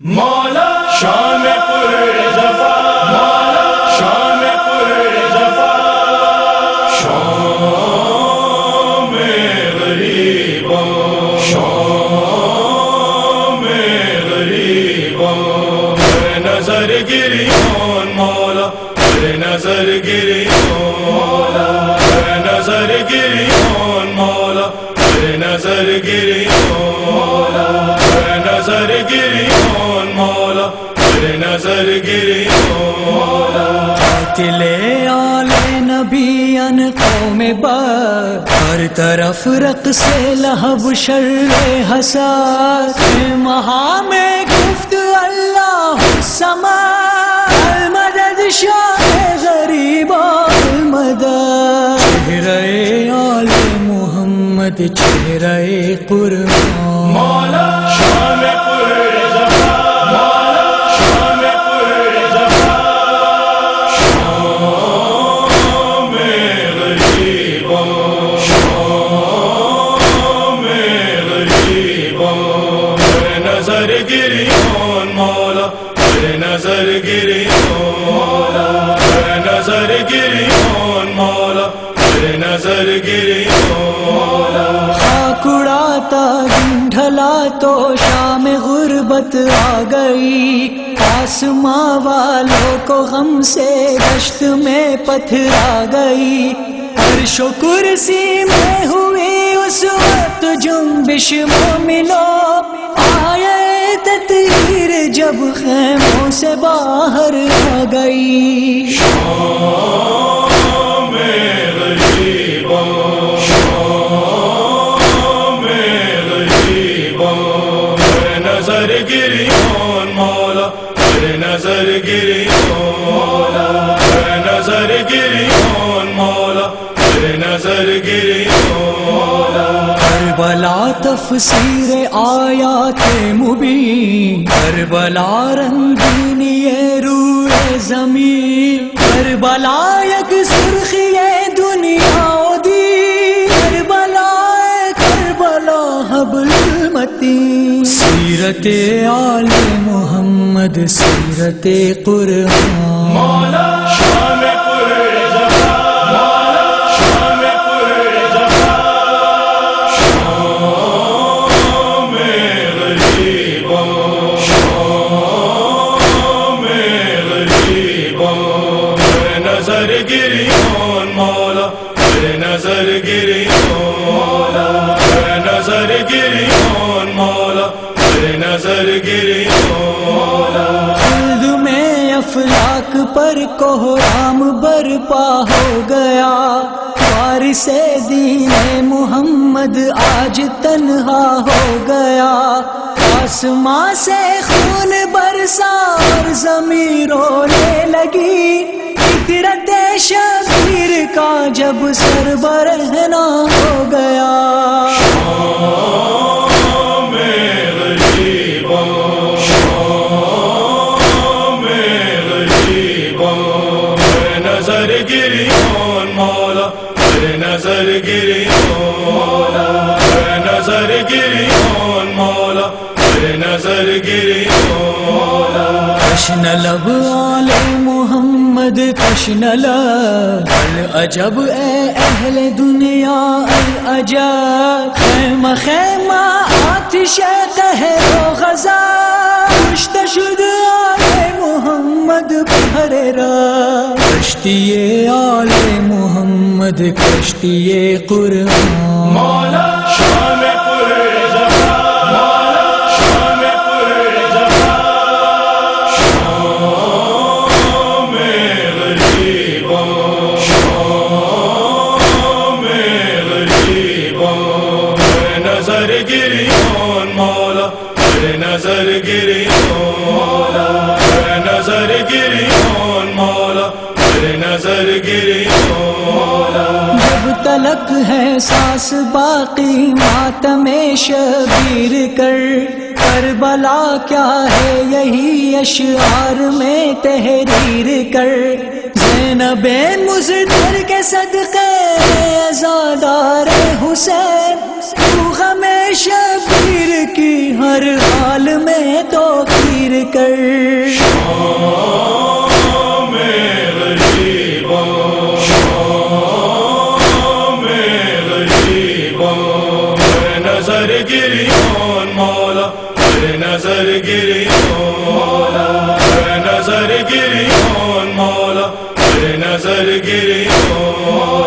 مولا شام پر جفا، مولا شام پر جفا، شام غریباں، شام غریباں، نظر گریان مولا، نظر گریان مولا، نظر گریان مولا، نظر گریان مولا، نظر گریان مولا، نظر گریان مولا، قاتل آل نبی ان قوم بر، ہر طرف رقص لہب شر حسد، مہا میں گفت اللہ الصمد، المدد شاہ غریباں المدد، چہرہ آل محمد چہرہ قرآن، مولا شام پر جفا، مولا شام پر جفا، شام غریباں، شام غریباں، نظر گریان مولا، نظر گریان مولا، نظر گریان مولا، نظر گریان مولا، خاک اڑاتا دن ڈھلا تو شام غربت آ گئی، آسماں والوں کو غم سے دشت میں پتھر آ گئی، عرش و کرسی میں ہوئی اس وقت جنبش مومنوں، آئے تطہیر جب خیموں سے باہر آ گئی، شام غریباں، شام غریباں، نظر گریان مولا، نظر گریان مولا، نظر گریان مولا، نظر گریان مولا، کربلا تفسیر آیات مبین، کربلا رنگینی روح زمین، کربلا یک سرخی دنیا و دین، کربلا حبل المتین، سیرت آل محمد سیرت قرآن، مولا شام پر جفا، مولا شام پر جفا، شام غریباں، شام غریباں، نظر گریان مولا، نظر گریان مولا، نظر گریان مولا، نظر گریان مولا، خلد میں افلاک پر کوہرام برپا ہو گیا، وارث دین محمد آج تنہا ہو گیا، آسماں سے خون برسا اور زمین رونے لگی، فطرت شبیر کا جب سر برہنہ ہو گیا، شام غریباں، شام غریباں، نظر گریان مولا، نظر گریان مولا، نظر گریان مولا، نظر گریان مولا، تشن لب آل محمد تشن لب، العجب اے اہل دنیا العجب، خیمہ خیمہ آتش قہر و غضب، کشته شد آل محمد بہر راہ، کشتی آل محمد کشتی قرآن، مولا شام پر جفا، مولا شام پر جفا، شام غریباں، شام غریباں، نظر گریان مولا، نظر گریان مولا، نظر گریان مولا، نظر گریان مولا، جب تلک ہے سانس باقی ماتم شبیر کر، کربلا کیا ہے یہی اشعار میں تحریر کر، زینب مزدر کے صدقے عزادار حسین، تو غم شبیر کی ہر حال میں تو پیر کر شام غریباں شام غریباں نظر گریان مولا نظر گریان مولا نظر گریان مولا نظر گریان